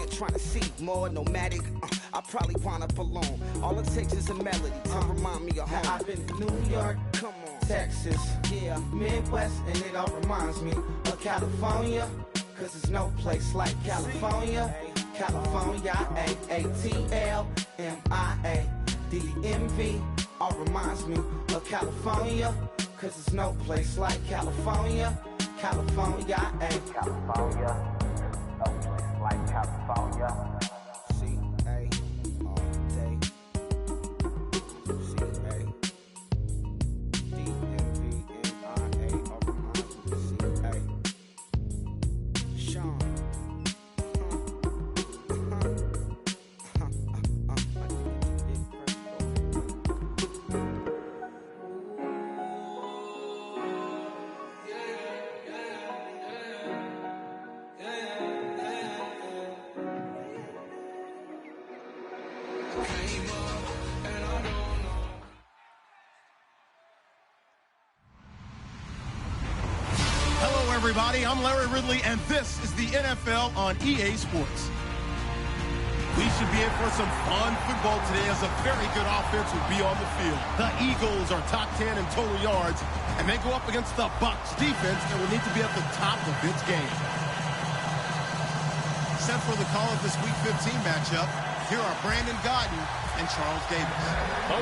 bent trying to see more nomadic. I probably wind up alone. All it takes is a melody to remind me of home. Now I've been to New York, Come on, Texas, yeah, Midwest, and it all reminds me of California, cause there's no place like California. California, A-A-T-L-M-I-A-D-E-M-V, all reminds me of California, cause there's no place like California. California, California, no place like California. C-A all day. C-A D-M-V-M-I-A all reminds me of C-A. Sean. Hello, everybody. I'm Larry Ridley, and this is the NFL on EA Sports. We should be in for some fun football today as a very good offense will be on the field. The Eagles are top 10 in total yards, and they go up against the Bucs defense that will need to be at the top of its game. Set for the call of this Week 15 matchup, here are Brandon Gaudin and Charles Davis.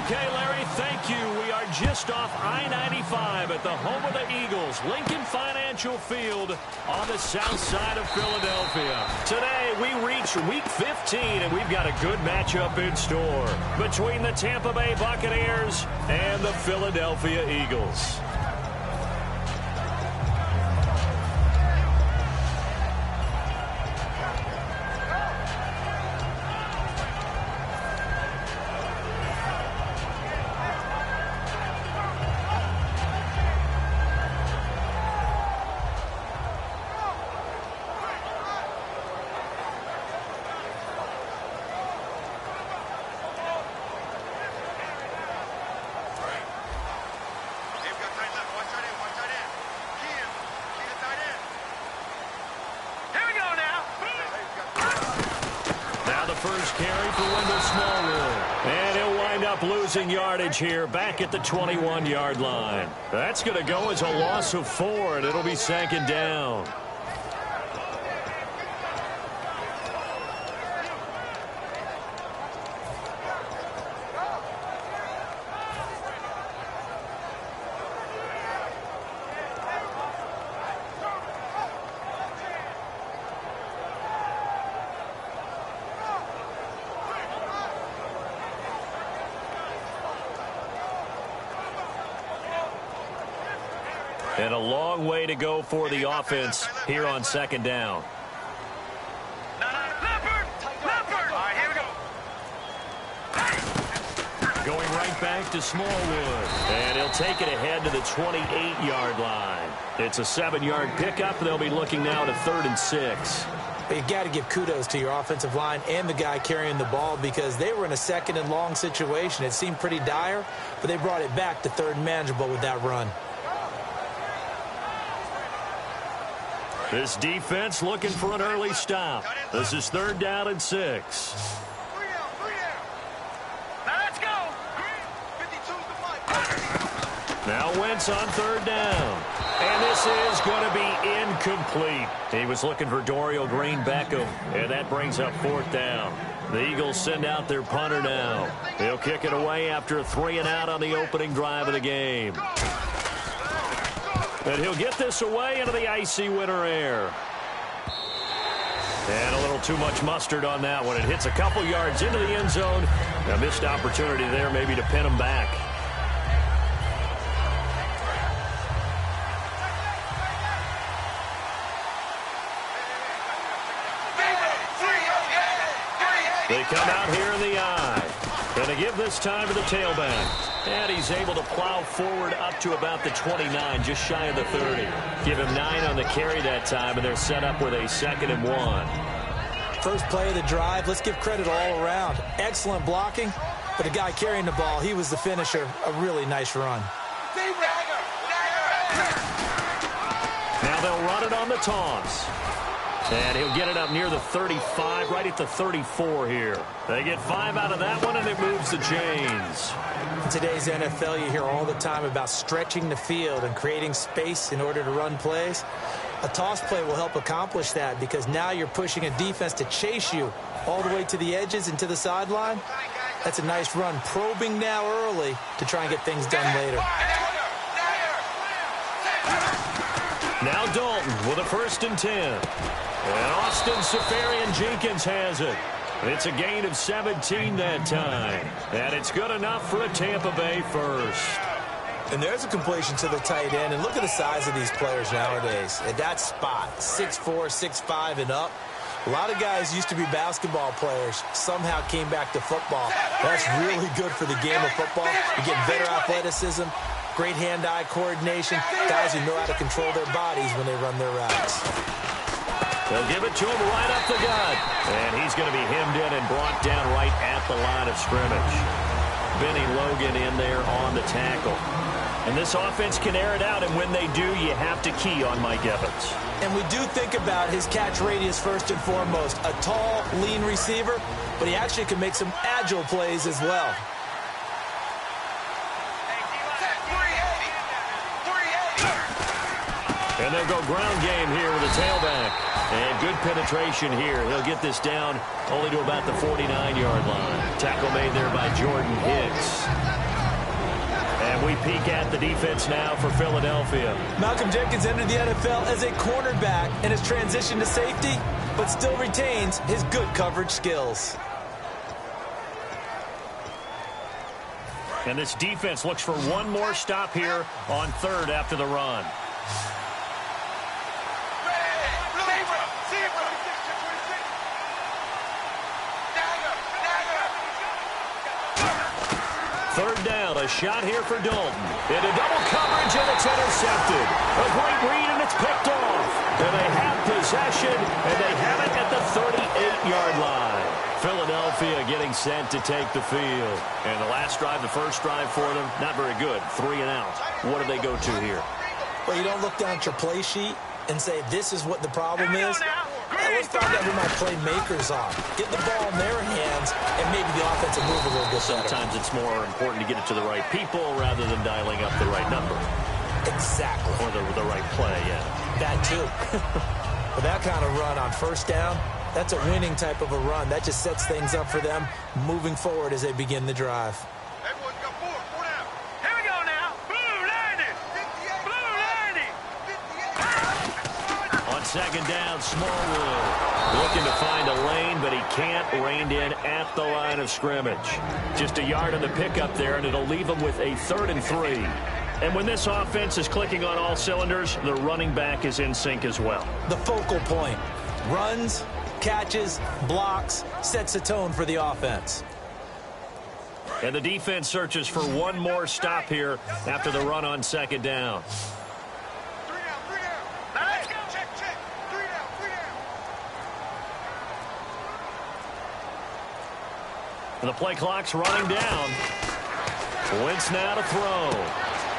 Okay, Larry, thank you. We are just off I-95 at the home of the Eagles, Lincoln Financial Field on the south side of Philadelphia. Today, we reach Week 15, and we've got a good matchup in store between the Tampa Bay Buccaneers and the Philadelphia Eagles. First carry for Wendell Smallwood. And he'll wind up losing yardage here back at the 21-yard line. That's going to go as a loss of 4, and it'll be second down. And a long way to go for the offense here on second down. Going right back to Smallwood. And he'll take it ahead to the 28-yard line. It's a 7-yard pickup. They'll be looking now to 3rd and 6. You got to give kudos to your offensive line and the guy carrying the ball because they were in a 2nd and long situation. It seemed pretty dire, but they brought it back to 3rd and manageable with that run. This defense looking for an early stop. This is 3rd down and 6. Now Wentz on 3rd down. And this is going to be incomplete. He was looking for Dorial Green-Beckham, and that brings up 4th down. The Eagles send out their punter now. He'll kick it away after a 3-and-out on the opening drive of the game. And he'll get this away into the icy winter air. And a little too much mustard on that one. It hits a couple yards into the end zone. A missed opportunity there maybe to pin him back. They come out here in the eye. Going to give this time to the tailback. And he's able to plow forward up to about the 29, just shy of the 30. Give him 9 on the carry that time, and they're set up with a 2nd and 1. First play of the drive, let's give credit all around. Excellent blocking, but the guy carrying the ball, he was the finisher. A really nice run. Now they'll run it on the toss. And he'll get it up near the 35, right at the 34 here. They get 5 out of that one, and it moves the chains. In today's NFL, you hear all the time about stretching the field and creating space in order to run plays. A toss play will help accomplish that because now you're pushing a defense to chase you all the way to the edges and to the sideline. That's a nice run. Probing now early to try and get things done later. Now Dalton with a 1st and 10. And Austin Seferian-Jenkins has it. It's a gain of 17 that time. And it's good enough for a Tampa Bay first. And there's a completion to the tight end. And look at the size of these players nowadays. At that spot, 6'4", 6'5", and up. A lot of guys used to be basketball players, somehow came back to football. That's really good for the game of football. You get better athleticism, great hand-eye coordination, guys who know how to control their bodies when they run their routes. They'll give it to him right up the gut. And he's going to be hemmed in and brought down right at the line of scrimmage. Benny Logan in there on the tackle. And this offense can air it out, and when they do, you have to key on Mike Evans. And we do think about his catch radius first and foremost. A tall, lean receiver, but he actually can make some agile plays as well. And they'll go ground game here with a tailback. And good penetration here. He'll get this down only to about the 49-yard line. Tackle made there by Jordan Hicks. And we peek at the defense now for Philadelphia. Malcolm Jenkins entered the NFL as a cornerback and has transitioned to safety, but still retains his good coverage skills. And this defense looks for one more stop here on 3rd after the run. Third down, a shot here for Dalton. Into double coverage, and it's intercepted. A great read, and it's picked off. And they have possession, and they have it at the 38-yard line. Philadelphia getting set to take the field. And the last drive, the first drive for them, not very good. 3 and out. What do they go to here? Well, you don't look down at your play sheet and say, this is what the problem is. Let's find out who my playmakers are. Get the ball in their hands, and maybe the offense will move a little bit better. Sometimes it's more important to get it to the right people rather than dialing up the right number. Exactly. Or the right play, yeah. That too. With that kind of run on 1st down, that's a winning type of a run. That just sets things up for them moving forward as they begin the drive. Everyone's got 4 down. Here we go now. Blue landing. 58. Blue landing. 58. On 2nd down, Smallwood looking to find a lane, but he can't. Reined in at the line of scrimmage. Just a yard on the pickup there, and it'll leave him with a 3rd and 3. And when this offense is clicking on all cylinders, the running back is in sync as well. The focal point. Runs, catches, blocks, sets the tone for the offense. And the defense searches for one more stop here after the run on 2nd down. 3 down. Now let's go. Check. 3 down. And the play clock's running down. Wentz now to throw.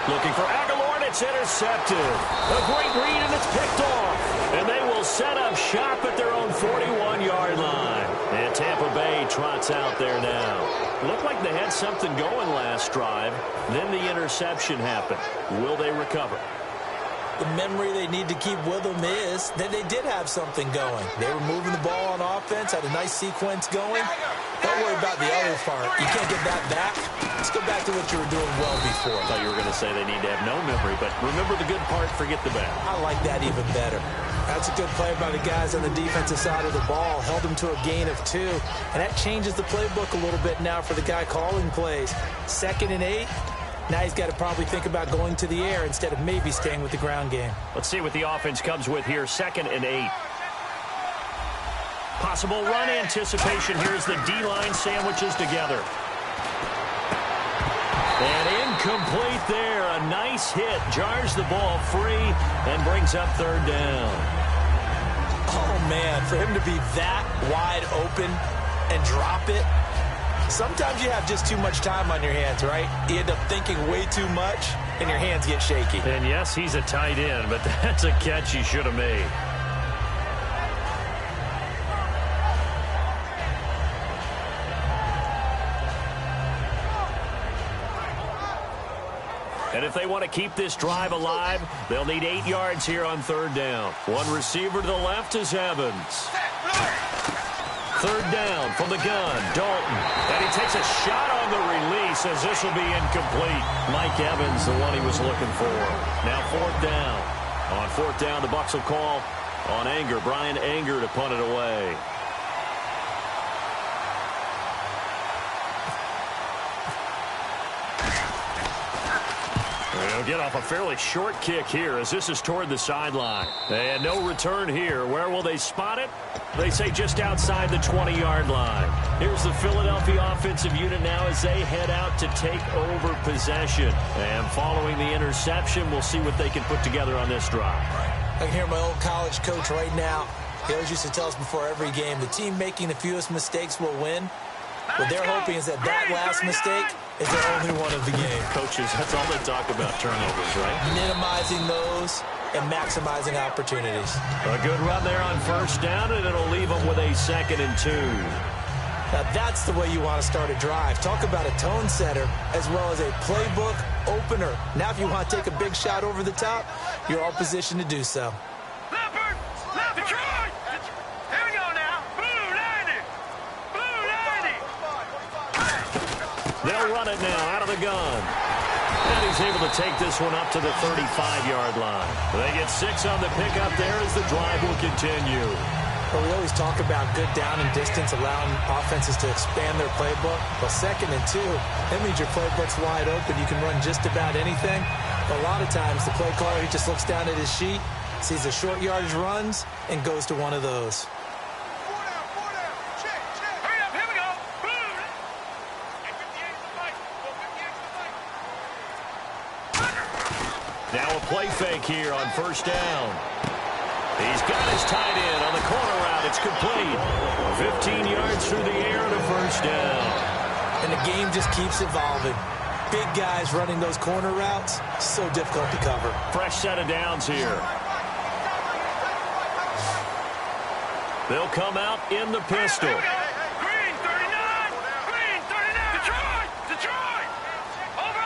Looking for Aguilar, and it's intercepted. A great read, and it's picked off. And they will set up shop at their own 41-yard line. And Tampa Bay trots out there now. Looked like they had something going last drive. Then the interception happened. Will they recover? The memory they need to keep with them is that they did have something going. They were moving the ball on offense, had a nice sequence going. Don't worry about the other part. You can't get that back. Let's go back to what you were doing well before. I thought you were going to say they need to have no memory, but remember the good part, forget the bad. I like that even better. That's a good play by the guys on the defensive side of the ball. Held them to a gain of 2. And that changes the playbook a little bit now for the guy calling plays. 2nd and 8. Now he's got to probably think about going to the air instead of maybe staying with the ground game. Let's see what the offense comes with here. 2nd and 8. Possible run anticipation. Here's the D-line sandwiches together. And incomplete there. A nice hit. Jars the ball free and brings up 3rd down. Oh, man, for him to be that wide open and drop it. Sometimes you have just too much time on your hands, right? You end up thinking way too much, and your hands get shaky. And yes, he's a tight end, but that's a catch he should have made. And if they want to keep this drive alive, they'll need 8 yards here on third down. One receiver to the left is Evans. Third down from the gun, Dalton. And he takes a shot on the release as this will be incomplete. Mike Evans, the one he was looking for. Now fourth down. On fourth down, the Bucs will call on Anger. Brian Anger to punt it away. They'll get off a fairly short kick here as this is toward the sideline. And no return here. Where will they spot it? They say just outside the 20-yard line. Here's the Philadelphia offensive unit now as they head out to take over possession. And following the interception, we'll see what they can put together on this drive. I can hear my old college coach right now. He always used to tell us before every game, the team making the fewest mistakes will win. What they're hoping is that last mistake is their only one of the game. Coaches, that's all they talk about, turnovers, right? Minimizing those and maximizing opportunities. A good run there on first down, and it'll leave them with a 2nd and 2. Now that's the way you want to start a drive. Talk about a tone setter as well as a playbook opener. Now if you want to take a big shot over the top, you're all positioned to do so. Leopard! Detroit! Here we go now. Blue 90! Blue 90! They'll run it now out of the gun. And he's able to take this one up to the 35-yard line. They get 6 on the pickup there as the drive will continue. Well, we always talk about good down and distance, allowing offenses to expand their playbook. Well, 2nd and 2, that means your playbook's wide open. You can run just about anything. But a lot of times, the play caller, he just looks down at his sheet, sees the short yardage runs, and goes to one of those. Hurry up, here we go. Blue! Get 58 to the fight. Go 58 to the fight. Now a play fake here on first down. He's got his tight end on the corner route. It's complete. 15 yards through the air and a first down. And the game just keeps evolving. Big guys running those corner routes, so difficult to cover. Fresh set of downs here. They'll come out in the pistol. Green 39! Green 39! Detroit! Detroit! Over!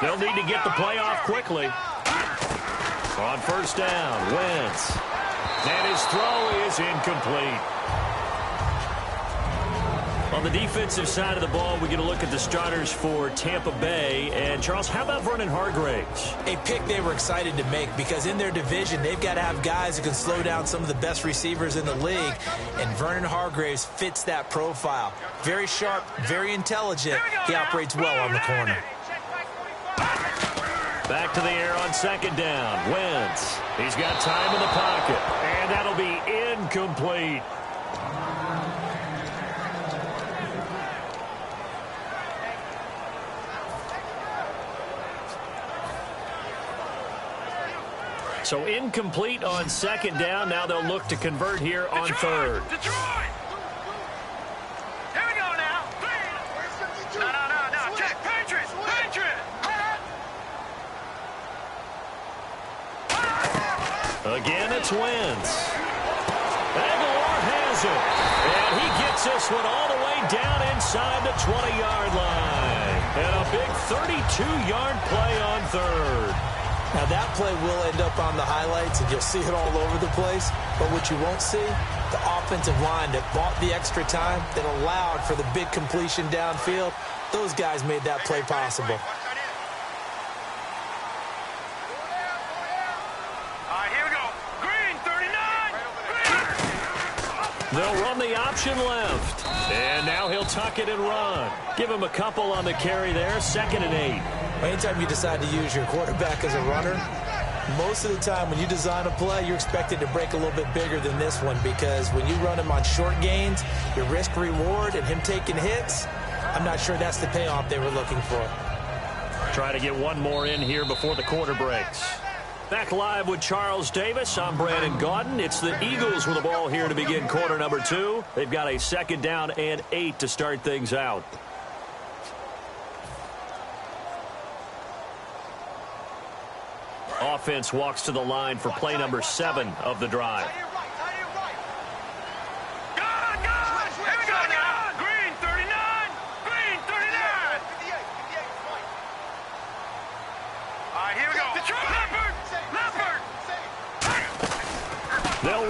They'll need to get the play off quickly. On first down, Wentz. And his throw is incomplete. On the defensive side of the ball, we get a look at the starters for Tampa Bay. And, Charles, how about Vernon Hargreaves? A pick they were excited to make because in their division, they've got to have guys who can slow down some of the best receivers in the league. And Vernon Hargreaves fits that profile. Very sharp, very intelligent. He operates well on the corner. Back to the air on second down. Wentz. He's got time in the pocket. And that'll be incomplete. So incomplete on second down. Now they'll look to convert here on third. Detroit! Here we go now. No. Check. Patriots! Patriots! Again, it's Wentz. Aguilar has it. And he gets this one all the way down inside the 20-yard line. And a big 32-yard play on third. Now, that play will end up on the highlights, and you'll see it all over the place. But what you won't see, the offensive line that bought the extra time, that allowed for the big completion downfield, those guys made that play possible. They'll run the option left. And now he'll tuck it and run. Give him a couple on the carry there. 2nd and 8. Anytime you decide to use your quarterback as a runner, most of the time when you design a play, you're expected to break a little bit bigger than this one because when you run him on short gains, your risk-reward and him taking hits, I'm not sure that's the payoff they were looking for. Try to get one more in here before the quarter breaks. Back live with Charles Davis. I'm Brandon Gaudin. It's the Eagles with the ball here to begin quarter number 2. They've got a 2nd down and 8 to start things out. Offense walks to the line for play number 7 of the drive.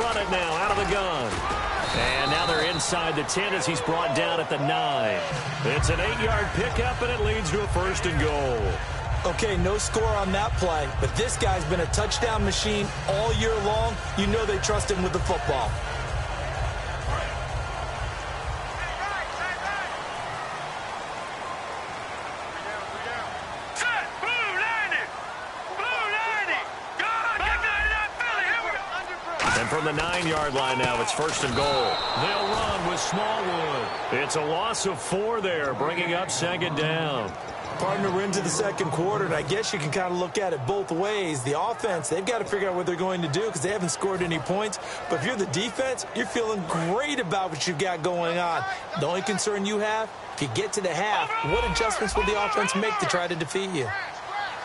run it now out of the gun. And now they're inside the 10 as he's brought down at the 9. It's an 8-yard pickup, and it leads to a 1st and goal. Okay, no score on that play, but this guy's been a touchdown machine all year long. You know they trust him with the football. And from the 9-yard line now, it's 1st and goal. They'll run with Smallwood. It's a loss of 4 there, bringing up 2nd down. Partner, we're into the 2nd quarter, and I guess you can kind of look at it both ways. The offense, they've got to figure out what they're going to do because they haven't scored any points. But if you're the defense, you're feeling great about what you've got going on. The only concern you have, if you get to the half, what adjustments will the offense make to try to defeat you?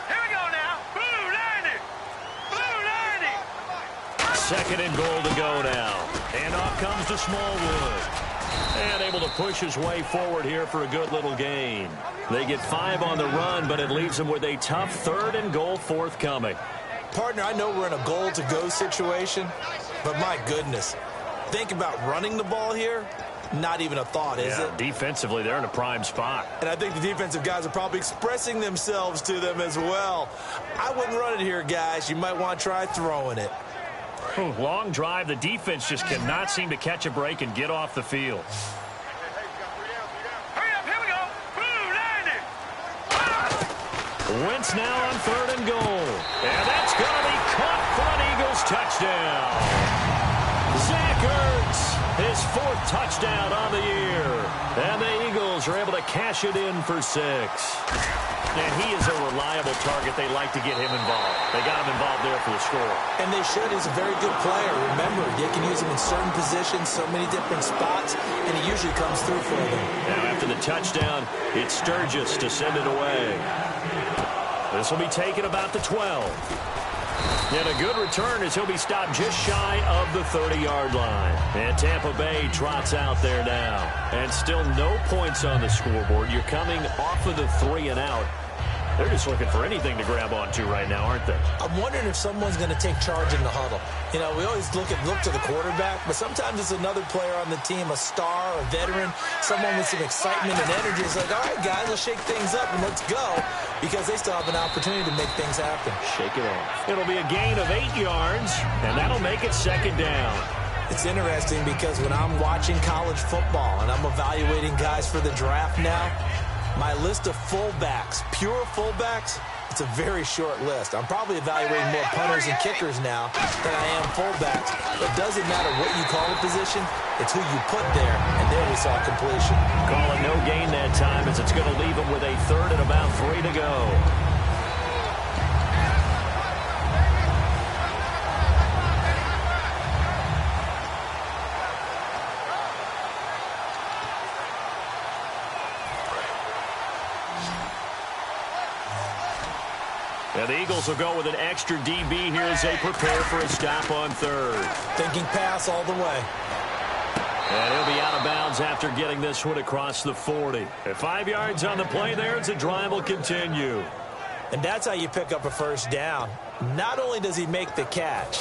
Here we go now. Blue 90. Blue 90. 2nd and goal to go now. And off comes to Smallwood. And able to push his way forward here for a good little gain. They get 5 on the run, but it leaves them with a tough 3rd and goal forthcoming. Partner, I know we're in a goal-to-go situation, but my goodness, think about running the ball here. Not even a thought, is it? Defensively, they're in a prime spot. And I think the defensive guys are probably expressing themselves to them as well. I wouldn't run it here, guys. You might want to try throwing it. Long drive. The defense just cannot seem to catch a break and get off the field. Hurry up, here we go. Blue 90. Wentz now on 3rd and goal. And that's going to be caught for an Eagles touchdown. Zach Ertz, his 4th touchdown on the year. And the Eagles are able to cash it in for 6. And he is a reliable target. They like to get him involved. They got him involved there for the score. And they should. He's a very good player. Remember, they can use him in certain positions, so many different spots, and he usually comes through for them. Now after the touchdown, it's Sturgis to send it away. This will be taken about the 12. And a good return as he'll be stopped just shy of the 30-yard line. And Tampa Bay trots out there now. And still no points on the scoreboard. You're coming off of the 3 and out. They're just looking for anything to grab onto right now, aren't they? I'm wondering if someone's going to take charge in the huddle. You know, we always look to the quarterback, but sometimes it's another player on the team, a star, a veteran, someone with some excitement and energy. It's like, all right, guys, let's shake things up and let's go, because they still have an opportunity to make things happen. Shake it off. It'll be a gain of 8 yards, and that'll make it 2nd down. It's interesting because when I'm watching college football and I'm evaluating guys for the draft now, my list of fullbacks, pure fullbacks, it's a very short list. I'm probably evaluating more punters and kickers now than I am fullbacks. But it doesn't matter what you call a position, it's who you put there, and there we saw completion. Call it no gain that time as it's going to leave them with a 3rd and about 3 to go. And the Eagles will go with an extra DB here as they prepare for a stop on 3rd. Thinking pass all the way. And he'll be out of bounds after getting this one across the 40. At 5 yards on the play there, as the drive will continue. And that's how you pick up a 1st down. Not only does he make the catch,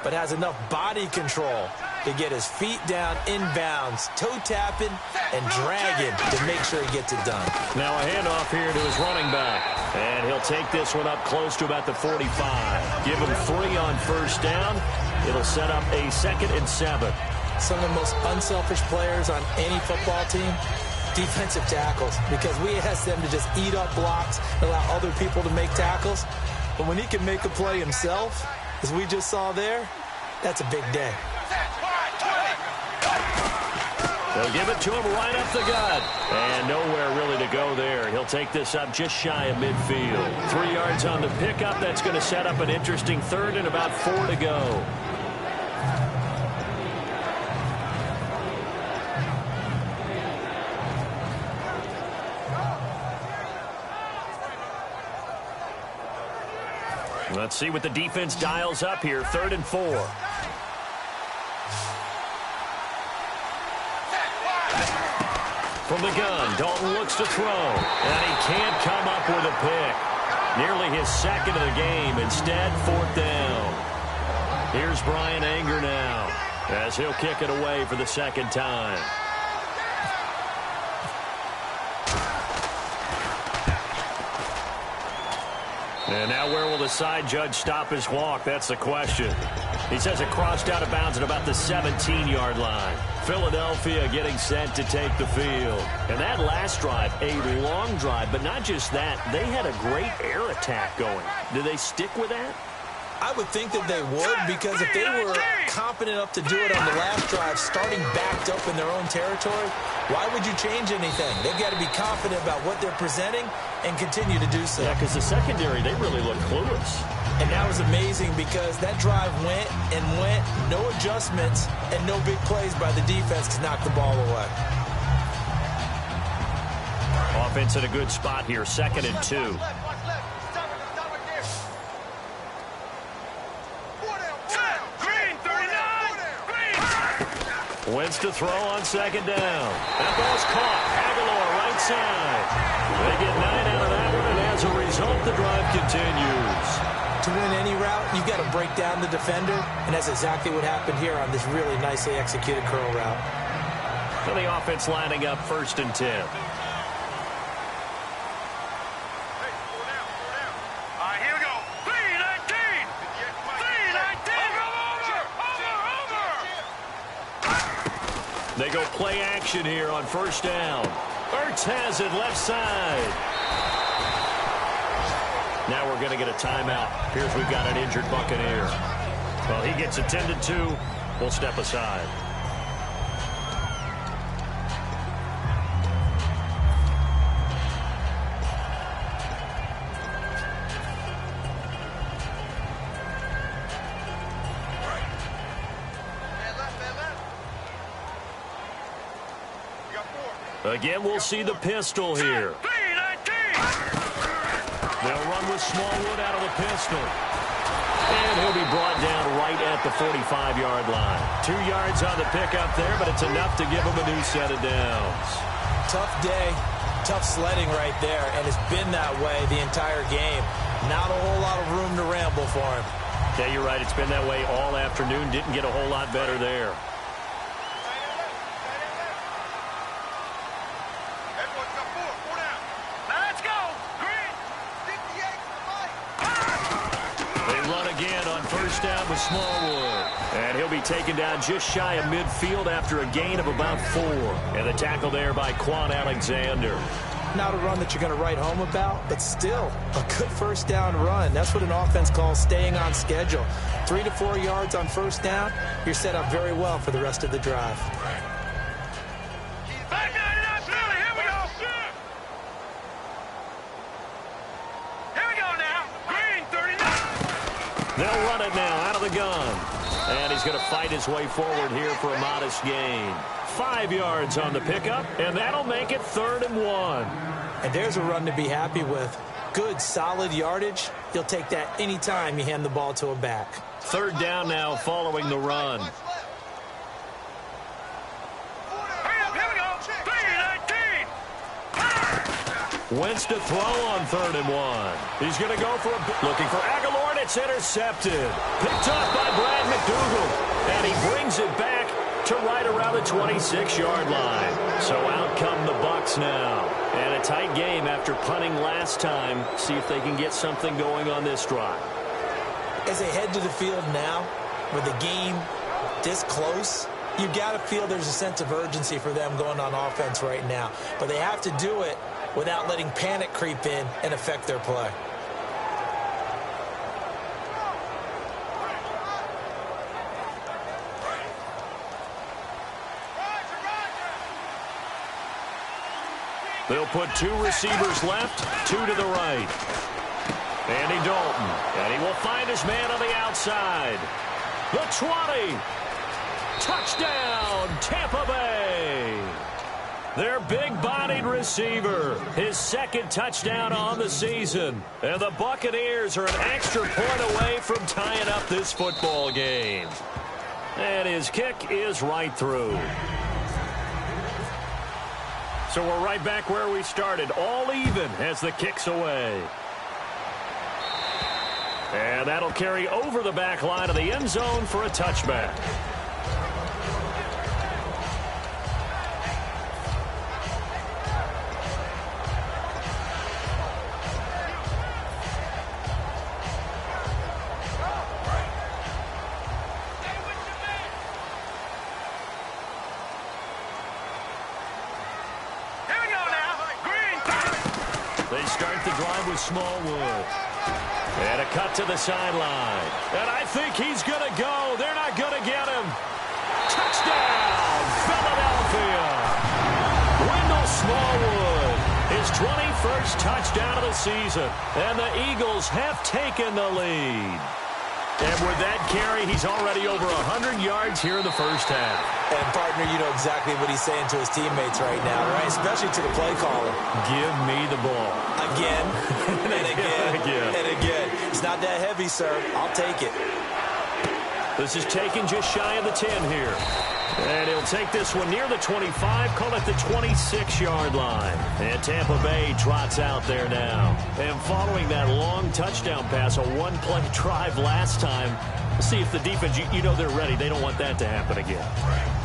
but has enough body control to get his feet down inbounds, toe tapping and dragging to make sure he gets it done. Now a handoff here to his running back. And he'll take this one up close to about the 45. Give him 3 on 1st down. It'll set up a 2nd and 7. Some of the most unselfish players on any football team, defensive tackles, because we ask them to just eat up blocks, allow other people to make tackles. But when he can make a play himself, as we just saw there, that's a big day. They'll give it to him right up the gut. And nowhere really to go there. He'll take this up just shy of midfield. 3 yards on the pickup. That's going to set up an interesting 3rd and about 4 to go. Let's see what the defense dials up here. 3rd and 4. From the gun, Dalton looks to throw, and he can't come up with a pick. Nearly his 2nd of the game. Instead, 4th down. Here's Brian Anger now. as he'll kick it away for the second time. And now where will the side judge stop his walk? That's the question. He says it crossed out of bounds at about the 17-yard line. Philadelphia getting set to take the field. And that last drive, a long drive, but not just that. They had a great air attack going. Do they stick with that? I would think that they would, because if they were confident enough to do it on the last drive, starting backed up in their own territory, why would you change anything? They've got to be confident about what they're presenting and continue to do so. Yeah, because the secondary, they really look clueless. And that was amazing because that drive went and went, no adjustments, and no big plays by the defense to knock the ball away. Offense in a good spot here, 2nd and 2. Wentz to throw on 2nd down. That ball's caught. Aguilar right side. They get 9 out of that one, and as a result, the drive continues. To win any route, you've got to break down the defender, and that's exactly what happened here on this really nicely executed curl route. So the offense lining up 1st and 10. They go play action here on 1st down. Ertz has it left side. Now we're going to get a timeout. Here's we've got an injured Buccaneer. Well, he gets attended to. We'll step aside. Again, we'll see the pistol here. They'll run with Smallwood out of the pistol. And he'll be brought down right at the 45-yard line. 2 yards on the pickup there, but it's enough to give him a new set of downs. Tough day, tough sledding right there, and it's been that way the entire game. Not a whole lot of room to ramble for him. Yeah, you're right. It's been that way all afternoon. Didn't get a whole lot better there. Down with Smallwood. And he'll be taken down just shy of midfield after a gain of about 4. And the tackle there by Quan Alexander. Not a run that you're going to write home about, but still a good 1st down run. That's what an offense calls staying on schedule. 3 to 4 yards on 1st down, you're set up very well for the rest of the drive. They'll run it now out of the gun. And he's going to fight his way forward here for a modest gain. 5 yards on the pickup, and that'll make it 3rd and 1. And there's a run to be happy with. Good, solid yardage. You'll take that any time you hand the ball to a back. 3rd down now following the run. Wentz to throw on 3rd and 1. He's going to go for looking for Aguilar, and it's intercepted. Picked up by Brad McDougal. And he brings it back to right around the 26-yard line. So out come the Bucs now. And a tight game after punting last time. See if they can get something going on this drive. As they head to the field now, with the game this close, you got to feel there's a sense of urgency for them going on offense right now. But they have to do it without letting panic creep in and affect their play. They'll put 2 receivers left, 2 to the right. Andy Dalton, and he will find his man on the outside. The 20. Touchdown, Tampa Bay. Their big-bodied receiver, his 2nd touchdown on the season. And the Buccaneers are an extra point away from tying up this football game. And his kick is right through. So we're right back where we started, all even as the kick's away. And that'll carry over the back line of the end zone for a touchback. They start the drive with Smallwood. And a cut to the sideline. And I think he's going to go. They're not going to get him. Touchdown, Philadelphia. Wendell Smallwood, his 21st touchdown of the season. And the Eagles have taken the lead. And with that carry, he's already over 100 yards here in the first half. And, partner, you know exactly what he's saying to his teammates right now, right? Especially to the play caller. Give me the ball. Again, and again, and again. It's not that heavy, sir. I'll take it. This is taken just shy of the 10 here. And he'll take this one near the 25, call it the 26-yard line. And Tampa Bay trots out there now. And following that long touchdown pass, a one-play drive last time, see if the defense, you know they're ready. They don't want that to happen again.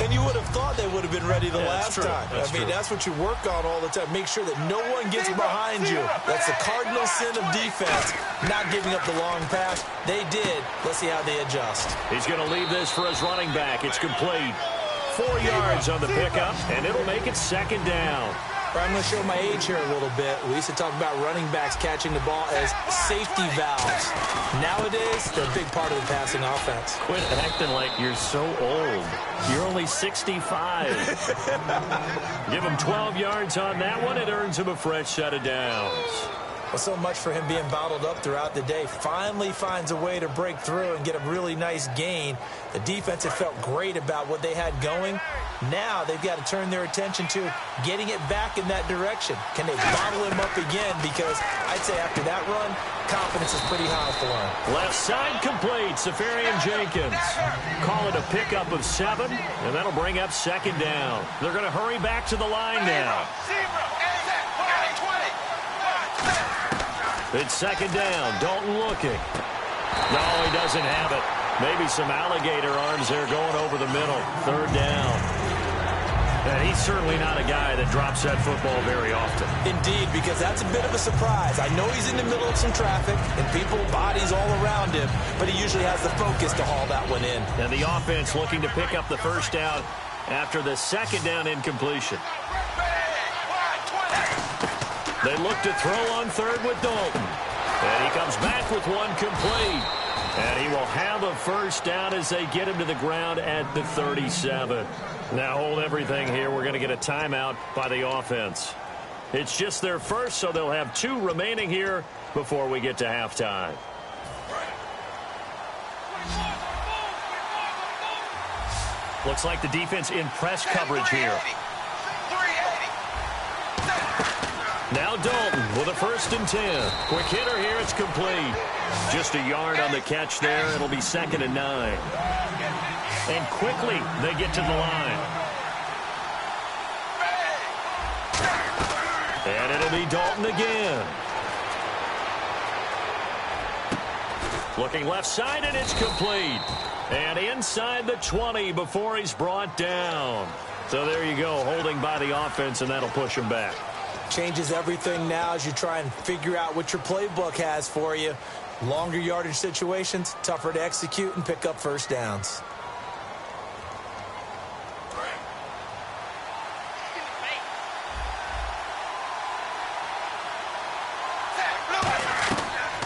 And you would have thought they would have been ready the last time. I mean, that's what you work on all the time. Make sure that no one gets behind you. That's the cardinal sin of defense, not giving up the long pass. They did. Let's see how they adjust. He's going to leave this for his running back. It's complete. 4 yards on the pickup, and it'll make it second down. I'm going to show my age here a little bit. We used to talk about running backs catching the ball as safety valves. Nowadays, they're a big part of the passing offense. Quit acting like you're so old. You're only 65. Give him 12 yards on that one. It earns him a fresh set of downs. Well, so much for him being bottled up throughout the day. Finally finds a way to break through and get a really nice gain. The defense had felt great about what they had going. Now they've got to turn their attention to getting it back in that direction. Can they bottle him up again? Because I'd say after that run, confidence is pretty high for him. Left side complete, Safarian Jenkins. Call it a pickup of 7, and that'll bring up second down. They're going to hurry back to the line now. It's second down. Dalton looking. No, he doesn't have it. Maybe some alligator arms there going over the middle. Third down. And he's certainly not a guy that drops that football very often. Indeed, because that's a bit of a surprise. I know he's in the middle of some traffic and people, bodies all around him, but he usually has the focus to haul that one in. And the offense looking to pick up the first down after the second down incompletion. They look to throw on third with Dalton. And he comes back with one complete. And he will have a first down as they get him to the ground at the 37. Now hold everything here. We're going to get a timeout by the offense. It's just their first, so they'll have 2 remaining here before we get to halftime. Looks like the defense in press coverage here. Now Dalton with a 1st and 10. Quick hitter here. It's complete. Just a yard on the catch there. It'll be 2nd and 9. And quickly they get to the line. And it'll be Dalton again. Looking left side, and it's complete. And inside the 20 before he's brought down. So there you go, holding by the offense, and that'll push him back. Changes everything now as you try and figure out what your playbook has for you. Longer yardage situations, tougher to execute and pick up first downs.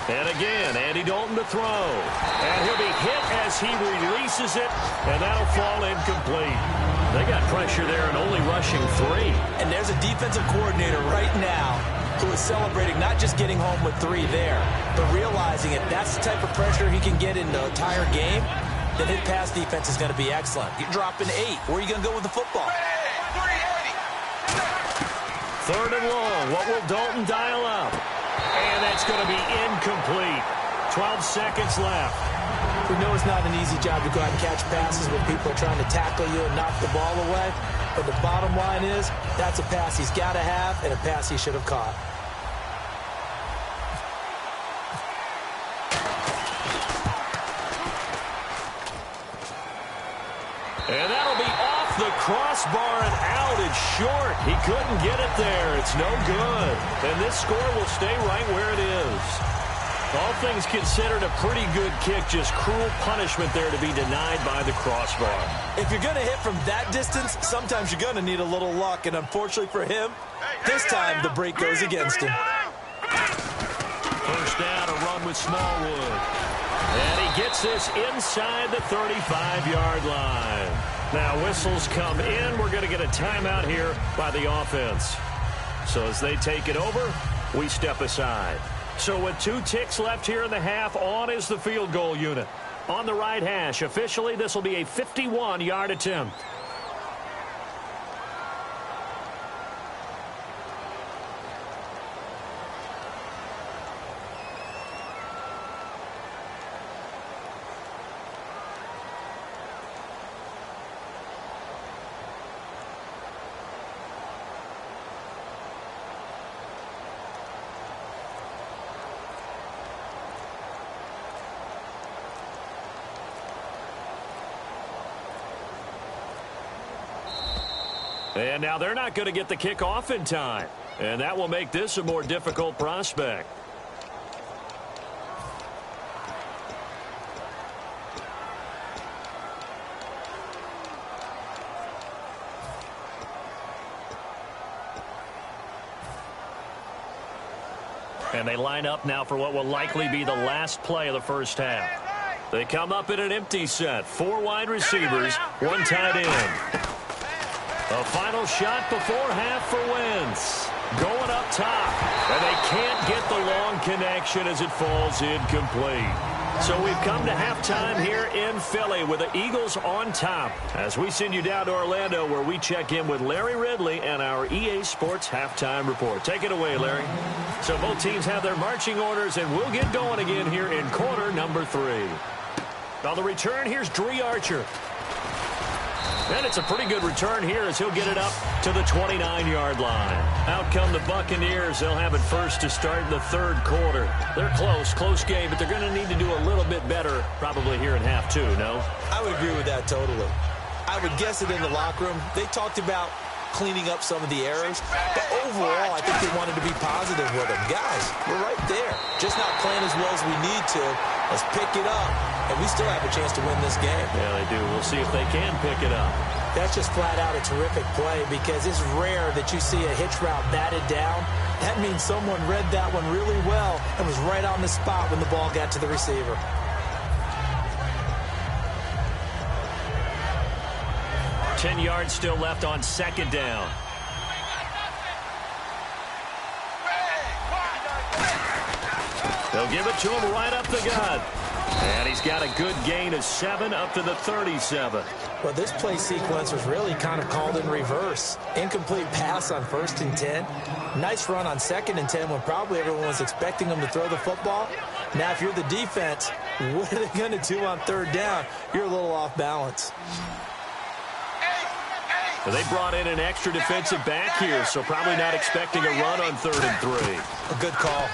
And again, Andy Dalton to throw. And he'll be hit as he releases it, and that'll fall incomplete. They got pressure there and only rushing 3. And there's a defensive coordinator right now who is celebrating not just getting home with 3 there, but realizing if that's the type of pressure he can get in the entire game, then his pass defense is going to be excellent. You're dropping 8. Where are you going to go with the football? 3rd and long. What will Dalton dial up? And that's going to be incomplete. 12 seconds left. We know it's not an easy job to go out and catch passes when people are trying to tackle you and knock the ball away. But the bottom line is, that's a pass he's got to have and a pass he should have caught. And that'll be off the crossbar and out. It's short. He couldn't get it there. It's no good. And this score will stay right where it is. All things considered, a pretty good kick. Just cruel punishment there to be denied by the crossbar. If you're going to hit from that distance, sometimes you're going to need a little luck. And unfortunately for him, this time the break goes against him. with Smallwood. And he gets this inside the 35-yard line. Now whistles come in. We're going to get a timeout here by the offense. So as they take it over, we step aside. So with 2 ticks left here in the half, on is the field goal unit. On the right hash, officially this will be a 51-yard attempt. And now they're not going to get the kickoff in time. And that will make this a more difficult prospect. And they line up now for what will likely be the last play of the first half. They come up in an empty set. 4 wide receivers, 1 tight end. A final shot before half for Wentz. Going up top. And they can't get the long connection as it falls incomplete. So we've come to halftime here in Philly with the Eagles on top. As we send you down to Orlando where we check in with Larry Ridley and our EA Sports Halftime Report. Take it away, Larry. So both teams have their marching orders, and we'll get going again here in quarter number 3. On the return, here's Dree Archer. And it's a pretty good return here as he'll get it up to the 29-yard line. Out come the Buccaneers. They'll have it first to start the 3rd quarter. They're close game, but they're going to need to do a little bit better probably here in half 2, no? I would agree with that totally. I would guess it in the locker room. They talked about cleaning up some of the errors, but overall, I think they wanted to be positive with them. Guys, we're right there. Just not playing as well as we need to. Let's pick it up, and we still have a chance to win this game. Yeah, they do. We'll see if they can pick it up. That's just flat out a terrific play because it's rare that you see a hitch route batted down. That means someone read that one really well and was right on the spot when the ball got to the receiver. Ten yards still left on 2nd down. They'll give it to him right up the gut. And he's got a good gain of 7 up to the 37. Well, this play sequence was really kind of called in reverse. Incomplete pass on 1st and 10. Nice run on 2nd and 10 when probably everyone was expecting him to throw the football. Now, if you're the defense, what are they going to do on 3rd down? You're a little off balance. They brought in an extra defensive back here, so probably not expecting a run on 3rd and 3. A good call.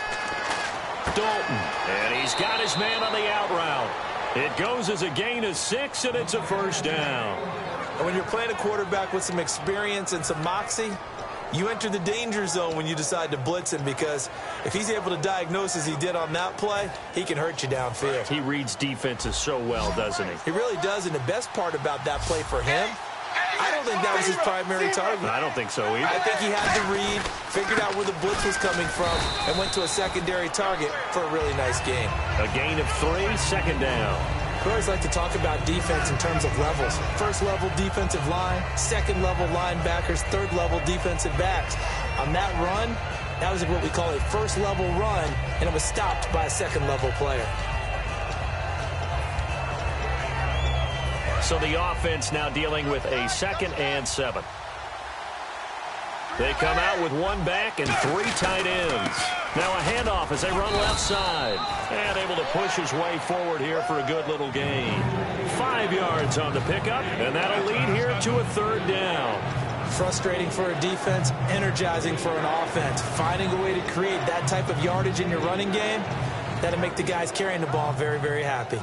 Dalton, and he's got his man on the out route. It goes as a gain of 6, and it's a 1st down. And when you're playing a quarterback with some experience and some moxie, you enter the danger zone when you decide to blitz him, because if he's able to diagnose as he did on that play, he can hurt you downfield. He reads defenses so well, doesn't he? He really does, and the best part about that play for him, I don't think that was his primary target. I don't think so either. I think he had to read, figured out where the blitz was coming from, and went to a secondary target for a really nice gain. A gain of 3, 2nd down. We always like to talk about defense in terms of levels. 1st level defensive line, 2nd level linebackers, 3rd level defensive backs. On that run, that was what we call a 1st level run, and it was stopped by a 2nd level player. So the offense now dealing with a 2nd and 7. They come out with 1 back and 3 tight ends. Now a handoff as they run left side. And able to push his way forward here for a good little gain. 5 yards on the pickup, and that'll lead here to a 3rd down. Frustrating for a defense, energizing for an offense. Finding a way to create that type of yardage in your running game, that'll make the guys carrying the ball very, very happy.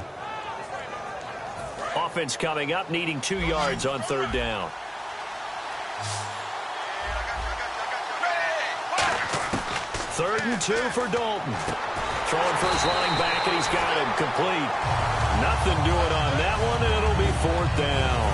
Offense coming up, needing 2 yards on 3rd down. Third and 2 for Dalton. Throwing for his running back, and he's got him complete. Nothing doing on that one, and it'll be 4th down.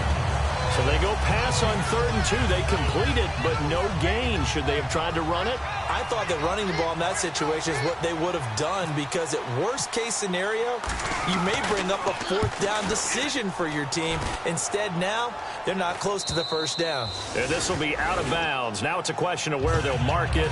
So they go pass on 3rd and 2. They complete it, but no gain. Should they have tried to run it? I thought that running the ball in that situation is what they would have done, because at worst case scenario, you may bring up a 4th down decision for your team. Instead, now they're not close to the 1st down. And this will be out of bounds. Now it's a question of where they'll mark it.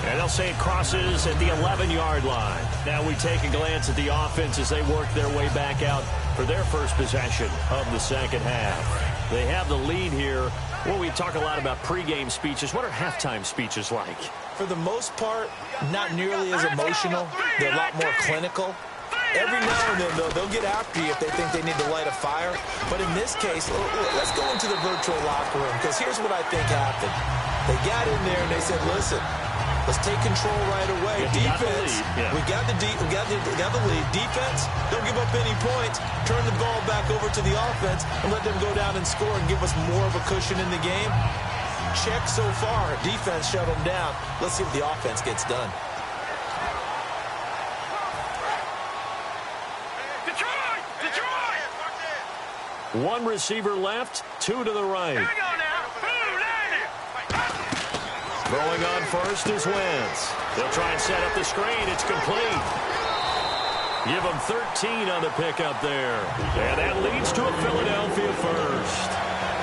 And they'll say it crosses at the 11-yard line. Now we take a glance at the offense as they work their way back out for their first possession of the second half. They have the lead here. Well, we talk a lot about pregame speeches. What are halftime speeches like? For the most part, not nearly as emotional. They're a lot more clinical. Every now and then, though, they'll get after you if they think they need to light a fire. But in this case, let's go into the virtual locker room, because here's what I think happened. They got in there and they said, listen, let's take control right away. Defense, we got the lead. Defense, don't give up any points. Turn the ball back over to the offense and let them go down and score and give us more of a cushion in the game. Check so far. Defense shut them down. Let's see if the offense gets done. One receiver left, 2 to the right. Here we go now. Boom, landed. Throwing on first is Wentz. They'll try and set up the screen. It's complete. Give them 13 on the pickup there. And that leads to a Philadelphia first.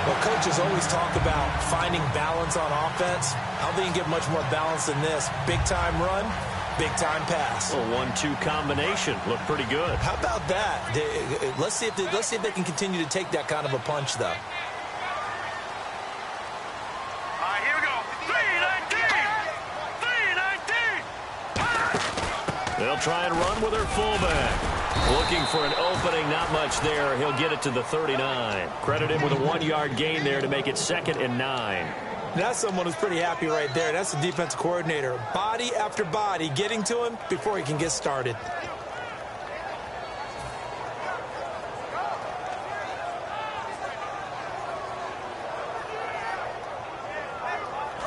Well, coaches always talk about finding balance on offense. I don't think you can get much more balance than this. Big-time run, big-time pass. A 1-2 combination. Looked pretty good. How about that? Let's see if they can continue to take that kind of a punch, though. All right, here we go. 3-19. They'll try and run with their fullback. Looking for an opening, not much there. He'll get it to the 39. Credit him with a 1-yard gain there to make it 2nd and 9. That's someone who's pretty happy right there. That's the defensive coordinator. Body after body getting to him before he can get started.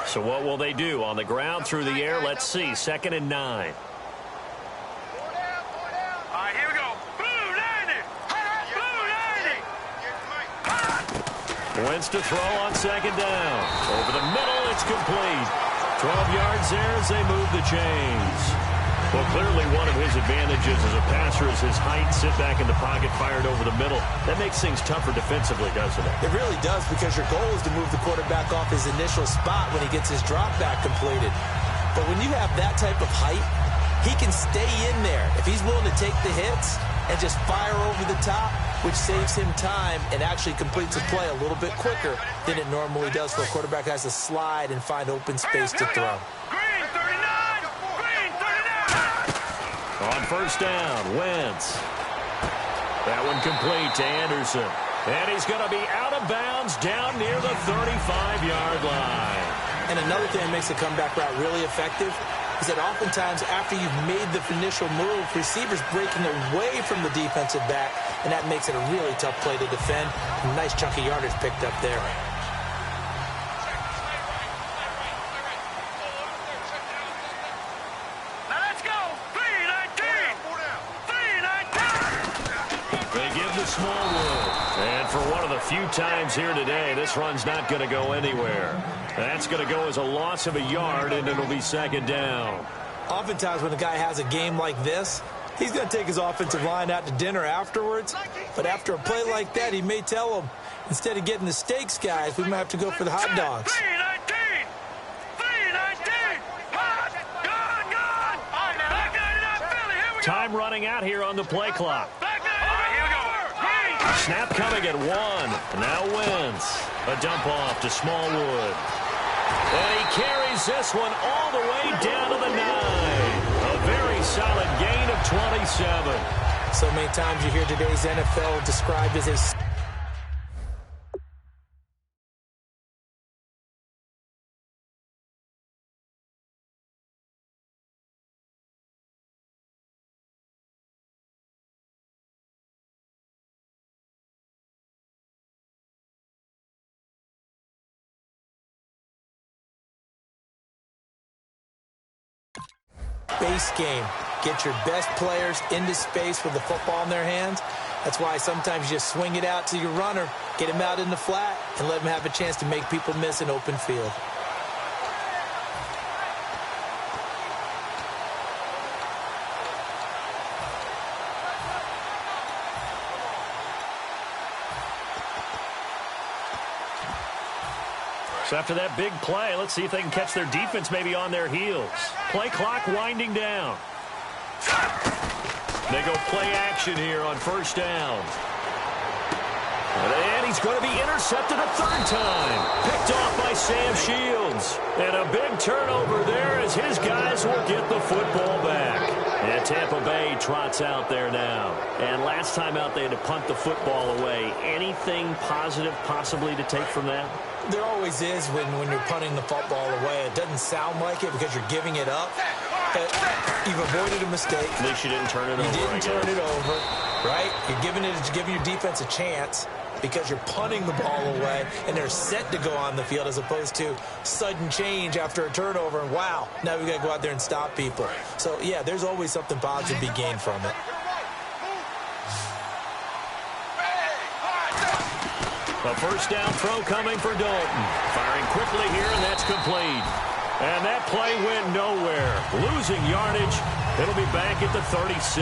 So what will they do? On the ground, through the air? Let's see. 2nd and 9. Wentz to throw on 2nd down. Over the middle, it's complete. 12 yards there as they move the chains. Well, clearly one of his advantages as a passer is his height. Sit back in the pocket, fired over the middle. That makes things tougher defensively, doesn't it? It really does, because your goal is to move the quarterback off his initial spot when he gets his drop back completed. But when you have that type of height, he can stay in there. If he's willing to take the hits and just fire over the top, which saves him time and actually completes a play a little bit quicker than it normally does for a quarterback who has to slide and find open space to throw. Green 39. Green 39. On 1st down, Wentz. That one complete to Anderson. And he's going to be out of bounds down near the 35-yard line. And another thing that makes the comeback route really effective is that oftentimes after you've made the initial move, receivers breaking away from the defensive back, and that makes it a really tough play to defend. A nice chunk of yardage picked up there. Now let's go. 3-19. 3-19. They give the Smallwood. And for one of the few times here today, this run's not going to go anywhere. That's going to go as a loss of a yard, and it'll be 2nd down. Oftentimes when a guy has a game like this, he's going to take his offensive line out to dinner afterwards. But after a play like that, he may tell them, instead of getting the steaks, guys, we might have to go for the hot dogs. 3-19. 3-19. Hot. Gone. Back 99 Philly. Here we go. Time running out here on the play clock. Back 99. All right, here we go. Green. Snap coming at 1. Now Wentz. A dump off to Smallwood. And he carries this one all the way down to the 9. A very solid gain of 27. So many times you hear today's NFL described as a base game. Get your best players into space with the football in their hands That's why sometimes you just swing it out to your runner, get him out in the flat, and let him have a chance to make people miss an open field. So after that big play, let's see if they can catch their defense maybe on their heels. Play clock winding down. They go play action here on first down. And he's going to be intercepted a third time. Picked off by Sam Shields. And a big turnover there as his guys will get the football back. And Tampa Bay trots out there now. And last time out, they had to punt the football away. Anything positive possibly to take from that? There always is when you're punting the football away. It doesn't sound like it because you're giving it up, but you've avoided a mistake. At least you didn't turn it over. You didn't turn it over, right? You're giving your defense a chance because you're punting the ball away, and they're set to go on the field as opposed to sudden change after a turnover, and wow, now we got to go out there and stop people. So, yeah, there's always something positive to be gained from it. A first down throw coming for Dalton. Firing quickly here, and that's complete. And that play went nowhere. Losing yardage. It'll be back at the 36.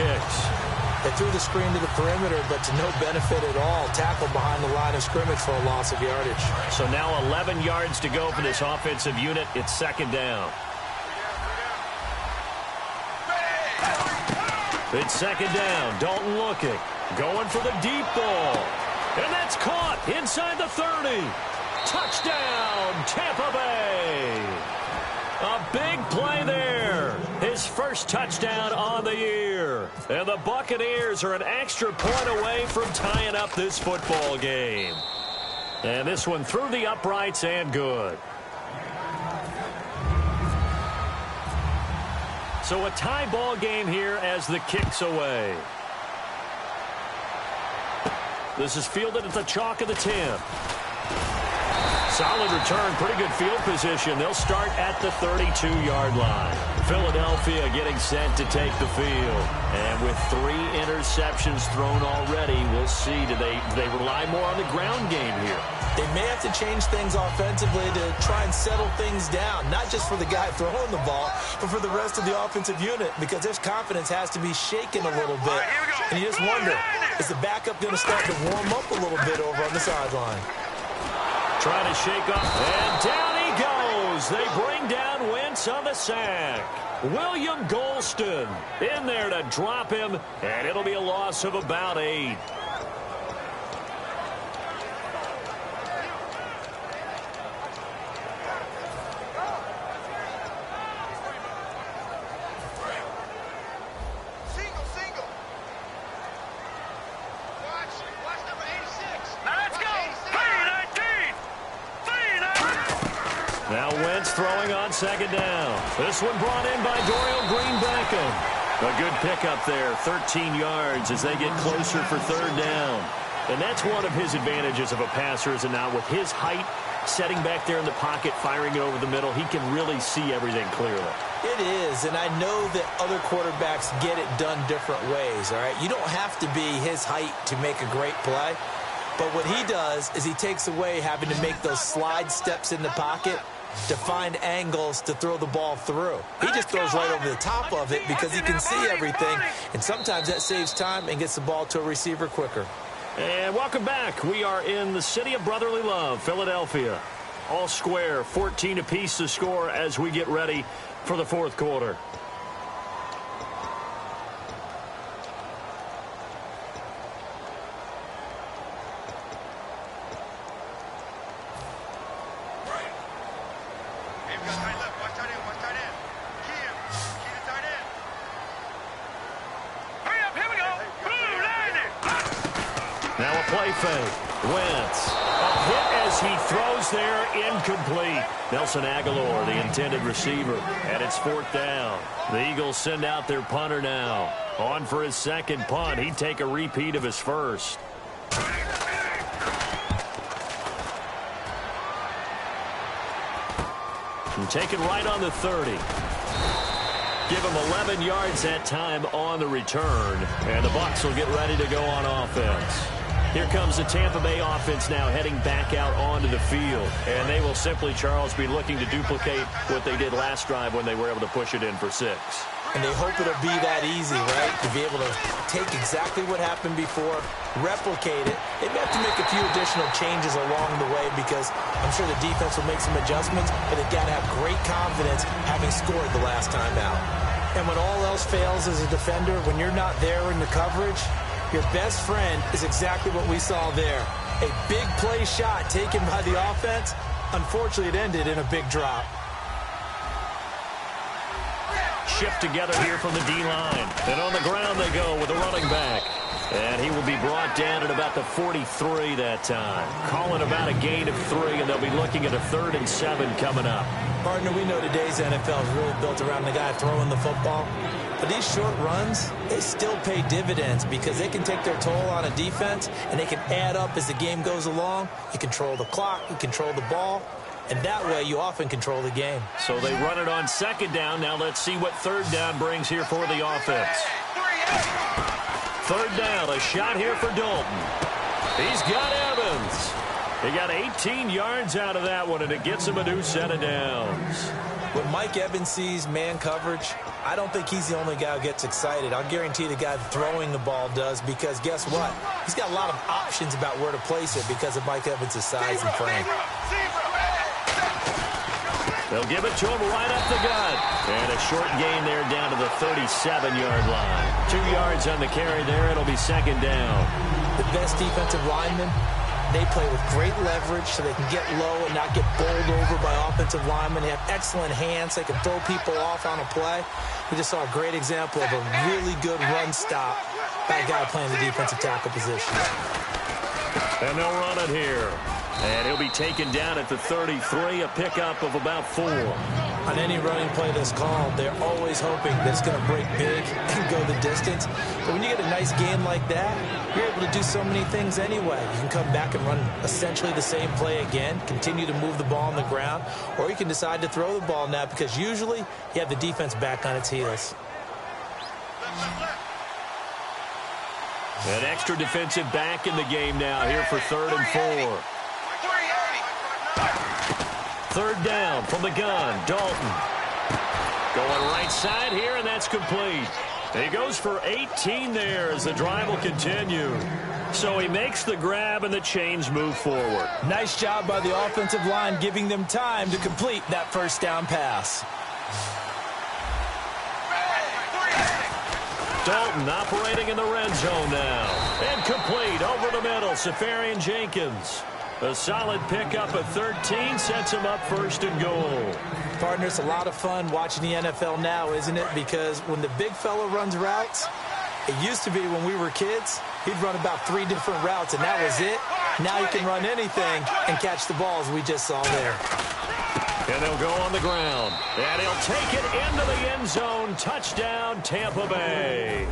They threw the screen to the perimeter, but to no benefit at all. Tackled behind the line of scrimmage for a loss of yardage. So now 11 yards to go for this offensive unit. It's second down. It's second down. Dalton looking. Going for the deep ball. And that's caught inside the 30. Touchdown, Tampa Bay. A big play there. His first touchdown on the year. And the Buccaneers are an extra point away from tying up this football game. And this one through the uprights and good. So a tie ball game here as the kick's away. This is fielded at the chalk of the 10. Solid return, pretty good field position. They'll start at the 32-yard line. Philadelphia getting set to take the field. And with 3 interceptions thrown already, we'll see. Do they rely more on the ground game here? They may have to change things offensively to try and settle things down, not just for the guy throwing the ball, but for the rest of the offensive unit, because their confidence has to be shaken a little bit. And you just wonder, is the backup going to start to warm up a little bit over on the sideline? Trying to shake off, and down he goes. They bring down Wentz on the sack. William Golston in there to drop him, and it'll be a loss of about 8. Now Wentz throwing on second down. This one brought in by Dorial Green-Beckham. A good pickup there, 13 yards as they get closer for third down. And that's one of his advantages of a passer, is now with his height, setting back there in the pocket, firing it over the middle, he can really see everything clearly. It is, and I know that other quarterbacks get it done different ways, all right? You don't have to be his height to make a great play. But what he does is he takes away having to make those slide steps in the pocket to find angles to throw the ball through. He just throws right over the top of it because he can see everything, and sometimes that saves time and gets the ball to a receiver quicker. And welcome back. We are in the city of brotherly love, Philadelphia. All square, 14 apiece to score as we get ready for the fourth quarter. Now a play fake. Wentz. A hit as he throws there, incomplete. Nelson Aguilar, the intended receiver, and it's fourth down. The Eagles send out their punter now. On for his second punt. He'd take a repeat of his first. And take it right on the 30. Give him 11 yards that time on the return. And the Bucs will get ready to go on offense. Here comes the Tampa Bay offense now heading back out onto the field. And they will simply, Charles, be looking to duplicate what they did last drive when they were able to push it in for 6. And they hope it'll be that easy, right? To be able to take exactly what happened before, replicate it. They may have to make a few additional changes along the way because I'm sure the defense will make some adjustments, but they've got to have great confidence having scored the last time out. And when all else fails as a defender, when you're not there in the coverage, your best friend is exactly what we saw there. A big play shot taken by the offense. Unfortunately, it ended in a big drop. Shift together here from the D-line. And on the ground they go with the running back. And he will be brought down at about the 43 that time. Calling about a gain of 3, and they'll be looking at a 3rd and 7 coming up. Partner, we know today's NFL is really built around the guy throwing the football. But these short runs, they still pay dividends because they can take their toll on a defense, and they can add up as the game goes along. You control the clock, you control the ball. And that way, you often control the game. So they run it on 2nd down. Now let's see what 3rd down brings here for the offense. 3rd down, a shot here for Dalton. He's got Evans. He got 18 yards out of that one, and it gets him a new set of downs. When Mike Evans sees man coverage, I don't think he's the only guy who gets excited. I'll guarantee the guy throwing the ball does because guess what? He's got a lot of options about where to place it because of Mike Evans' size and frame. They'll give it to him right up the gut. And a short gain there down to the 37-yard line. 2 yards on the carry there. It'll be 2nd down. The best defensive linemen, they play with great leverage so they can get low and not get bowled over by offensive linemen. They have excellent hands. They can throw people off on a play. We just saw a great example of a really good run stop by a guy playing the defensive tackle position. And they'll run it here. And he'll be taken down at the 33, a pickup of about 4. On any running play that's called, they're always hoping that it's going to break big and go the distance. But when you get a nice game like that, you're able to do so many things anyway. You can come back and run essentially the same play again, continue to move the ball on the ground, or you can decide to throw the ball now because usually you have the defense back on its heels. An extra defensive back in the game now here for 3rd and 4. 3rd down from the gun, Dalton. Going right side here, and that's complete. He goes for 18 there as the drive will continue. So he makes the grab, and the chains move forward. Nice job by the offensive line giving them time to complete that 1st down pass. Dalton operating in the red zone now. And complete over the middle, Safarian Jenkins. A solid pickup of 13 sets him up 1st and goal. Partner, it's a lot of fun watching the NFL now, isn't it? Because when the big fella runs routes, it used to be when we were kids, he'd run about 3 different routes, and that was it. Now he can run anything and catch the balls we just saw there. And they'll go on the ground. And he'll take it into the end zone. Touchdown, Tampa Bay.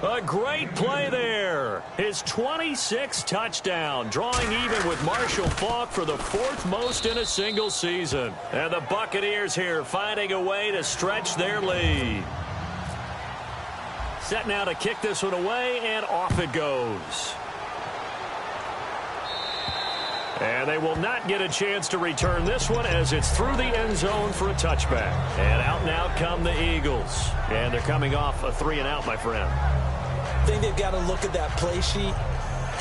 A great play there. His 26th touchdown, drawing even with Marshall Faulk for the 4th most in a single season. And the Buccaneers here finding a way to stretch their lead. Set now to kick this one away, and off it goes. And they will not get a chance to return this one as it's through the end zone for a touchback. And out now come the Eagles. And they're coming off a 3-and-out, my friend. I think they've got to look at that play sheet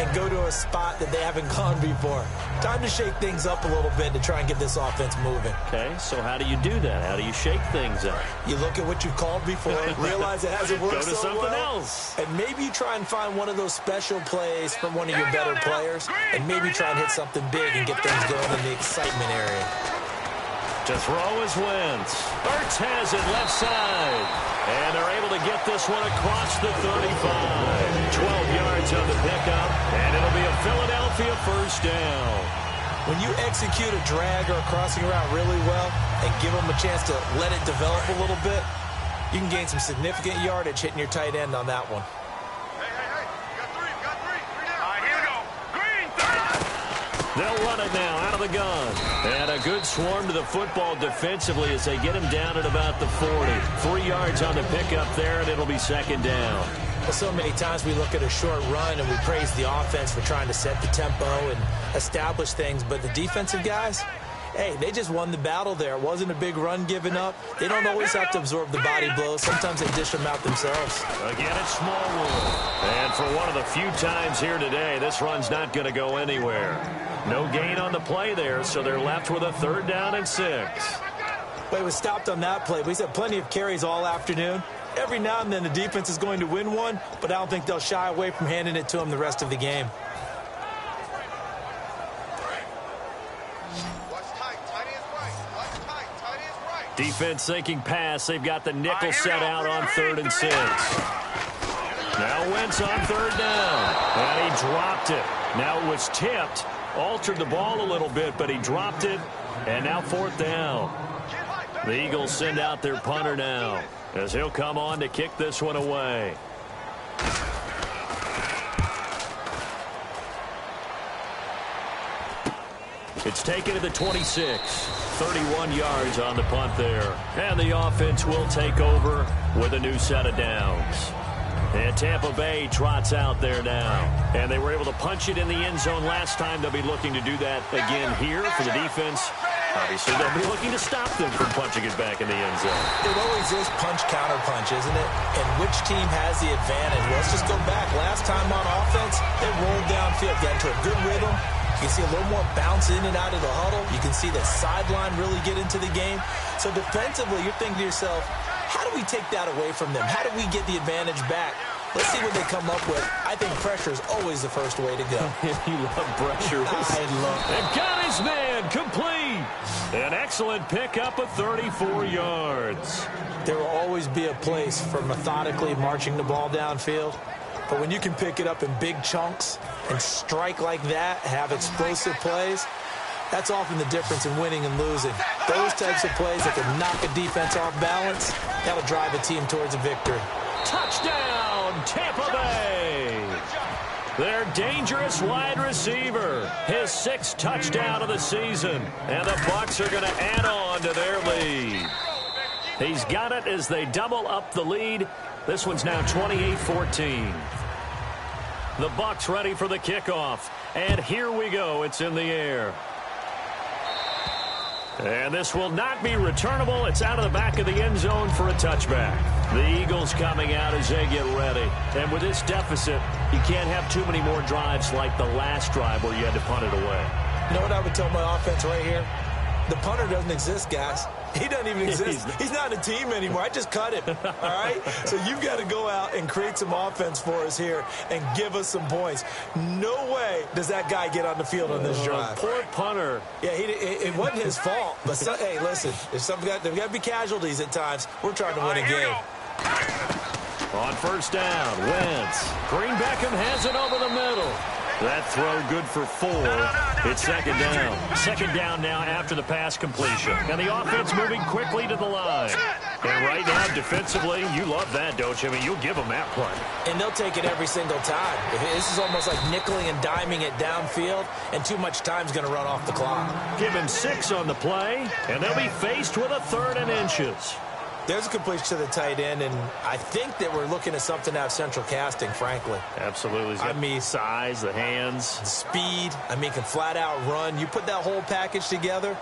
and go to a spot that they haven't gone before. Time to shake things up a little bit to try and get this offense moving. Okay, so how do you do that? How do you shake things up? You look at what you've called before, realize it hasn't worked so well. Go to something else. And maybe you try and find one of those special plays from one of your better players, and maybe try and hit something big and get things going in the excitement area. To throw is Wentz. Ertz has it left side. And they're able to get this one across the 35. 12 yards on the pickup. And it'll be a Philadelphia 1st down. When you execute a drag or a crossing route really well and give them a chance to let it develop a little bit, you can gain some significant yardage hitting your tight end on that one. They'll run it now out of the gun. And a good swarm to the football defensively as they get him down at about the 40. 3 yards on the pickup there, and it'll be second down. Well, so many times we look at a short run and we praise the offense for trying to set the tempo and establish things. But the defensive guys, hey, they just won the battle there. It wasn't a big run given up. They don't always have to absorb the body blows. Sometimes they dish them out themselves. Again, it's Smallwood. And for one of the few times here today, this run's not going to go anywhere. No gain on the play there, so they're left with a 3rd down and 6. But it was stopped on that play. He's had plenty of carries all afternoon. Every now and then the defense is going to win one, but I don't think they'll shy away from handing it to him the rest of the game. Defense thinking pass. They've got the nickel set out on 3rd and 6. Now Wentz on 3rd down. And he dropped it. Now it was tipped. Altered the ball a little bit, but he dropped it. And now 4th down. The Eagles send out their punter now, as he'll come on to kick this one away. It's taken to the 26. 31 yards on the punt there. And the offense will take over with a new set of downs. And Tampa Bay trots out there now. And they were able to punch it in the end zone last time. They'll be looking to do that again here for the defense. Obviously, they'll be looking to stop them from punching it back in the end zone. It always is punch-counter-punch, isn't it? And which team has the advantage? Let's just go back. Last time on offense, they rolled downfield, got into a good rhythm. You can see a little more bounce in and out of the huddle. You can see the sideline really get into the game. So defensively, you're thinking to yourself, how do we take that away from them? How do we get the advantage back? Let's see what they come up with. I think pressure is always the first way to go. You love pressure. I love it. And got his man complete. An excellent pickup of 34 yards. There will always be a place for methodically marching the ball downfield. But when you can pick it up in big chunks and strike like that, have explosive plays, that's often the difference in winning and losing. Those types of plays that can knock a defense off balance, that'll drive a team towards a victory. Touchdown, Tampa Bay. Their dangerous wide receiver. His 6th touchdown of the season. And the Bucs are going to add on to their lead. He's got it as they double up the lead. This one's now 28-14. The Bucs ready for the kickoff. And here we go. It's in the air. And this will not be returnable. It's out of the back of the end zone for a touchback. The Eagles coming out as they get ready. And with this deficit, you can't have too many more drives like the last drive where you had to punt it away. You know what I would tell my offense right here? The punter doesn't exist, guys. He doesn't even exist. He's not a team anymore. I just cut him, all right? So you've got to go out and create some offense for us here and give us some points. No way does that guy get on the field on this drive. Poor punter. Yeah, it wasn't his fault. But, hey, listen, there's got to be casualties at times. We're trying to win a game. On 1st down, Wentz. Green Beckham has it over the middle. That throw good for 4. It's 2nd down. 2nd down now after the pass completion. And the offense moving quickly to the line. And right now, defensively, you love that, don't you? I mean, you'll give them that play. And they'll take it every single time. This is almost like nickeling and diming it downfield, and too much time's going to run off the clock. Give him 6 on the play, and they'll be faced with a 3rd and inches. There's a completion to the tight end, and I think that we're looking at something out of central casting, frankly. Absolutely. He's got size, the hands. Speed. I mean, can flat out run. You put that whole package together,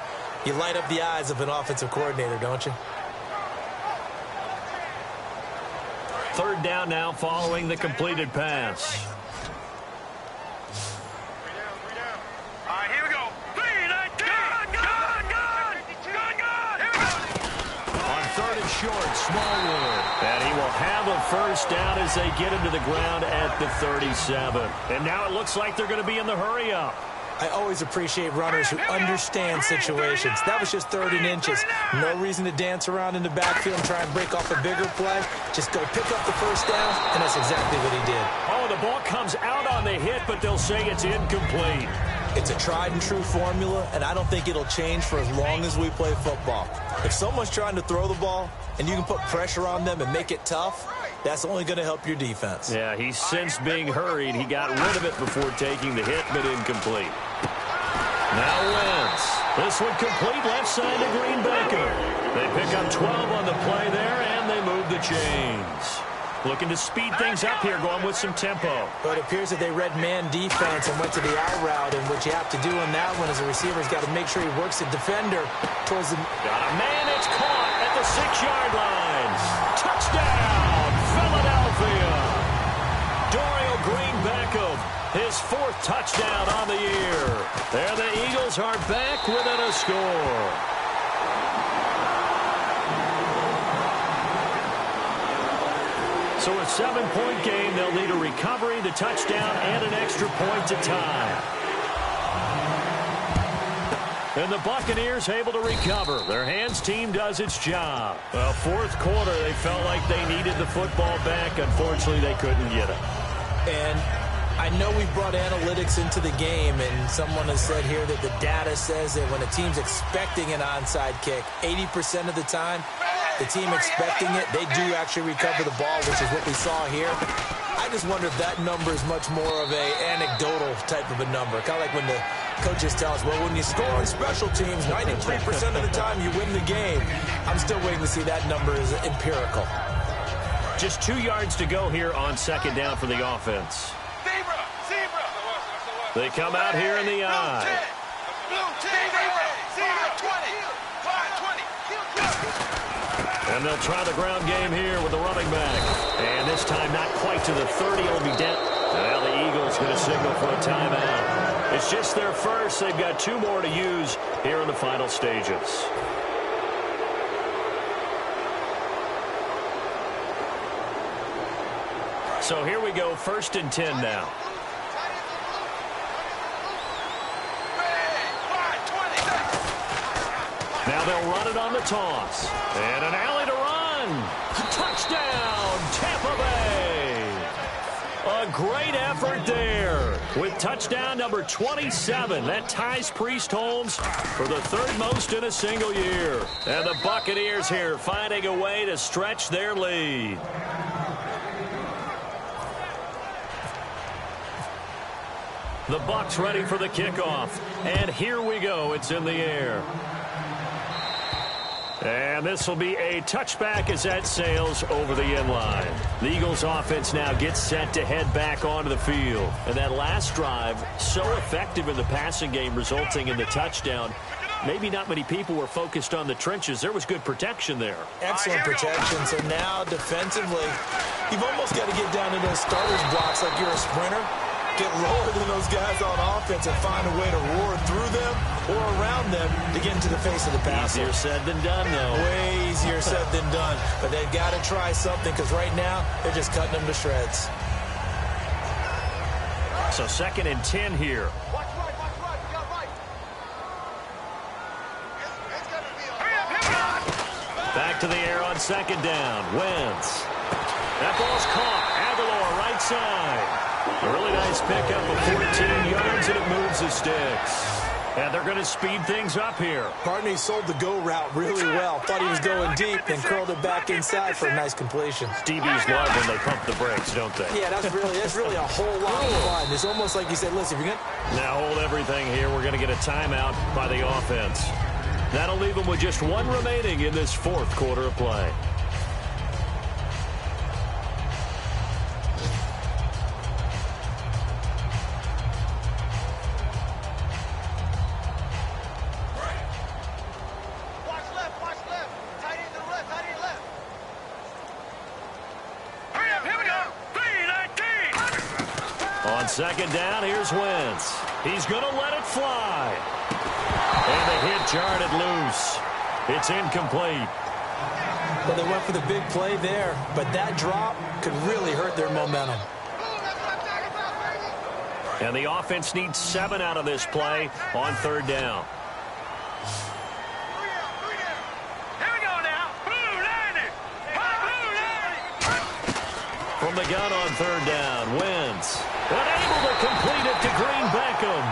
you light up the eyes of an offensive coordinator, don't you? 3rd down now following the completed pass. All right, here we go. 3, 9, On 3rd and short, Smallwood. And he will have a 1st down as they get him to the ground at the 37. And now it looks like they're going to be in the hurry-up. I always appreciate runners who understand situations. That was just 3rd and inches. No reason to dance around in the backfield and try and break off a bigger play. Just go pick up the 1st down, and that's exactly what he did. Oh, the ball comes out on the hit, but they'll say it's incomplete. It's a tried-and-true formula, and I don't think it'll change for as long as we play football. If someone's trying to throw the ball, and you can put pressure on them and make it tough, that's only going to help your defense. Yeah, he's since being hurried. He got rid of it before taking the hit, but incomplete. Now Wentz. This one complete left side to Green Beckham. They pick up 12 on the play there, and they move the chains. Looking to speed things up here, going with some tempo. But it appears that they read man defense and went to the out route, and what you have to do on that one as a receiver's got to make sure he works the defender towards the... Got a man, it's caught at the 6-yard line. Touchdown, Philadelphia. Dorial Green Beckham, his 4th touchdown on the year. There the Eagles are back within a score. So a 7-point game, they'll need a recovery, the touchdown, and an extra point to tie. And the Buccaneers able to recover. Their hands team does its job. Well, 4th quarter, they felt like they needed the football back. Unfortunately, they couldn't get it. And I know we've brought analytics into the game, and someone has said here that the data says that when a team's expecting an onside kick, 80% of the time, the team expecting it, they do actually recover the ball, which is what we saw here. I just wonder if that number is much more of a anecdotal type of a number. Kind of like when the coaches tell us, well, when you score on special teams, 93% of the time you win the game. I'm still waiting to see that number is empirical. Just 2 yards to go here on 2nd down for the offense. Zebra. They come out here in the eye. Blue 10. Zebra 20. 5-20. And they'll try the ground game here with the running back. And this time not quite to the 30. It'll be down. Now the Eagles going to signal for a timeout. It's just their first. They've got 2 more to use here in the final stages. So here we go, 1st and 10 now. Now they'll run it on the toss. And an alley to run. Touchdown, Tampa Bay. A great effort there with touchdown number 27. That ties Priest Holmes for the 3rd most in a single year. And the Buccaneers here finding a way to stretch their lead. The Bucs ready for the kickoff. And here we go. It's in the air. And this will be a touchback as that sails over the end line. The Eagles offense now gets set to head back onto the field. And that last drive, so effective in the passing game, resulting in the touchdown. Maybe not many people were focused on the trenches. There was good protection there. Excellent protection. So now defensively, you've almost got to get down to those starters blocks like you're a sprinter. Get lower than those guys on offense and find a way to roar through them or around them to get into the face of the passer. Easier said than done, though. Way easier said than done. But they've got to try something because right now they're just cutting them to shreds. So 2nd and 10 here. Watch right. You got right. It's going to be a... Back to the air on 2nd down. Wentz. That ball's caught. Aguilar right side. A really nice pickup of 14 yards, and it moves the sticks. And they're going to speed things up here. Partney sold the go route really well. Thought he was going deep, then curled it back inside for a nice completion. DBs love when they pump the brakes, don't they? Yeah, that's really a whole lot of fun. It's almost like you said, listen, if you're going Now hold everything here. We're going to get a timeout by the offense. That'll leave them with just 1 remaining in this 4th quarter of play. On 2nd down, here's Wentz. He's going to let it fly. And the hit jarred it loose. It's incomplete. Well, they went for the big play there, but that drop could really hurt their momentum. And the offense needs 7 out of this play on 3rd down. Here we go now. Blue landed. From the gun on 3rd down, Wentz. Unable to complete it to Green Beckham.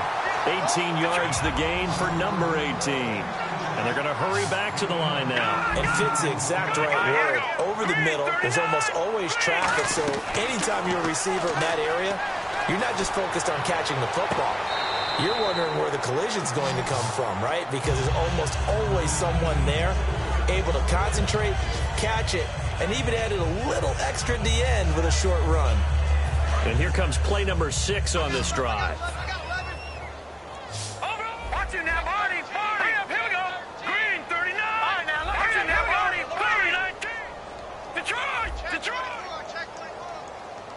18 yards the gain for number 18. And they're going to hurry back to the line now. And fits the exact right word. Over the middle, there's almost always traffic, so anytime you're a receiver in that area, you're not just focused on catching the football. You're wondering where the collision's going to come from, right? Because there's almost always someone there able to concentrate, catch it, and even added a little extra at the end with a short run. And here comes play number 6 on this drive. Watch it now, Marty. Hurry up, here we go. Green, 39. Watch it now, Marty. Blue, 19. Detroit.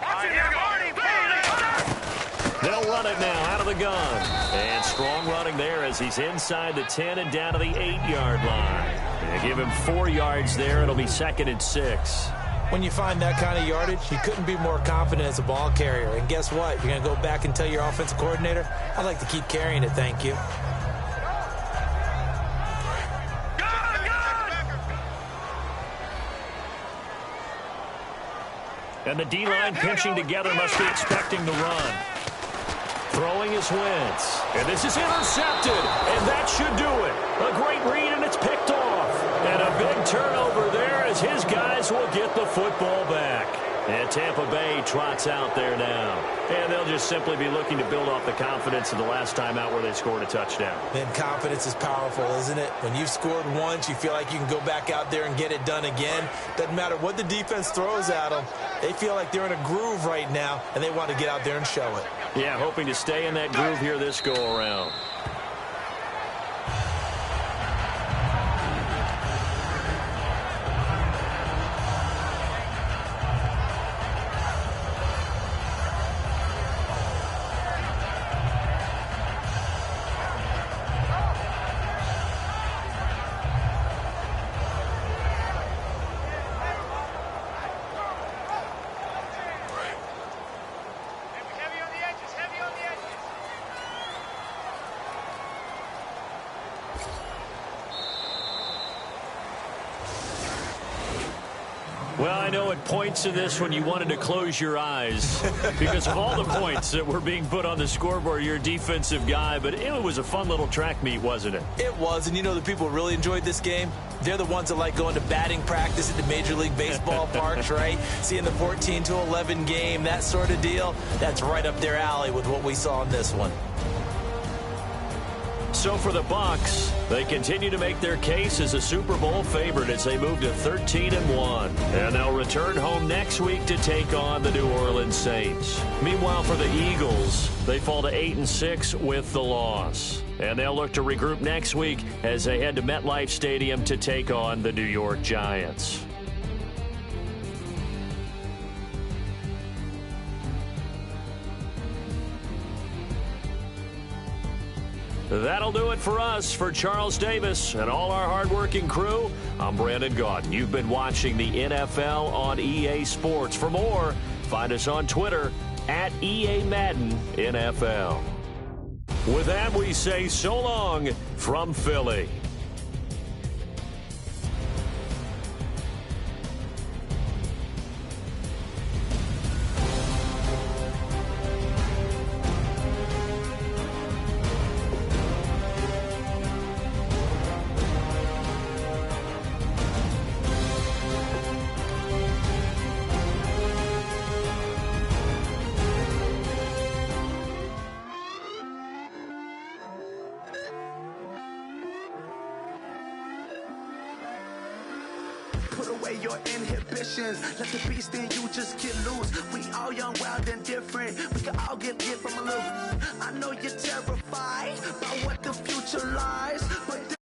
Watch it now, Marty. Blue, 19. They'll run it now out of the gun. And strong running there as he's inside the 10 and down to the 8-yard line. They give him 4 yards there. It'll be 2nd and 6. When you find that kind of yardage, you couldn't be more confident as a ball carrier. And guess what? You're going to go back and tell your offensive coordinator, I'd like to keep carrying it, thank you. And the D-line pinching together must be expecting the run. Throwing his Wentz. And this is intercepted. And that should do it. A great read, and it's picked off. And a big turnover there as his guys will get the football back. And Tampa Bay trots out there now. And they'll just simply be looking to build off the confidence of the last time out where they scored a touchdown. Then confidence is powerful, isn't it? When you've scored once, you feel like you can go back out there and get it done again. Doesn't matter what the defense throws at them. They feel like they're in a groove right now, and they want to get out there and show it. Yeah, hoping to stay in that groove here this go-around. Well, I know at points in this when you wanted to close your eyes because of all the points that were being put on the scoreboard. You're a defensive guy, but it was a fun little track meet, wasn't it? It was, and you know the people who really enjoyed this game? They're the ones that like going to batting practice at the Major League Baseball parks, right? Seeing the 14-11 game, that sort of deal. That's right up their alley with what we saw in this one. So for the Bucs, they continue to make their case as a Super Bowl favorite as they move to 13-1. And they'll return home next week to take on the New Orleans Saints. Meanwhile, for the Eagles, they fall to 8-6 with the loss. And they'll look to regroup next week as they head to MetLife Stadium to take on the New York Giants. That'll do it for us. For Charles Davis and all our hardworking crew, I'm Brandon Gaudin. You've been watching the NFL on EA Sports. For more, find us on Twitter at EA Madden NFL. With that, we say so long from Philly. Put away your inhibitions. Let the beast in you just get loose. We all young, wild, and different. We can all get from a little. I know you're terrified by what the future lies, but